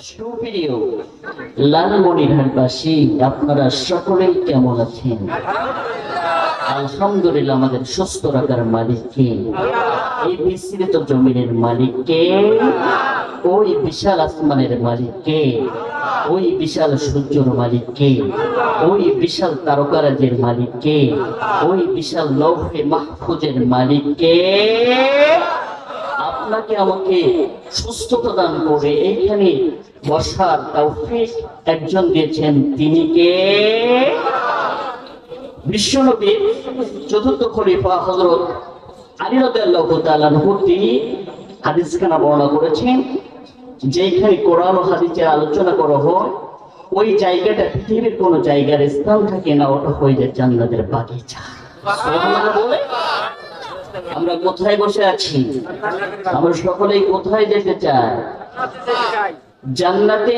সুপ্রিয় লালমনিরহাটবাসী, আপনারা সকলেই কেমন আছেন? আলহামদুলিল্লাহ। আমাদের সুস্থ রাখার মালিককে, এই বিস্তৃত জমিনের মালিককে, ওই বিশাল আসমানের মালিককে, ওই বিশাল সূর্যের মালিককে, ওই বিশাল তারকারাজের মালিককে, ওই বিশাল লৌহে মাহফুজের মালিককে, আপনাকে আমাকে সুস্থতা দান করে এইখানে বসার তৌফিক একজন দিয়েছেন। তিনি কে? বিশ্বনবী চতুর্থ খলিফা হযরত আলী রাদিয়াল্লাহু তাআলা আনহু তিনি হাদিসখানা বর্ণনা করেছেন, যেখানে কোরআন ও হাদিসের আলোচনা করা হয় ওই জায়গাটা পৃথিবীর কোন জায়গার স্থান থাকে না, ওটা হয়ে যায় জান্নাতের বাগিচা। সুবহানাল্লাহ বলে। আমরা কোথায় বসে আছি? আমরা সকলেই কোথায় যেতে চাই? জান্নাতে।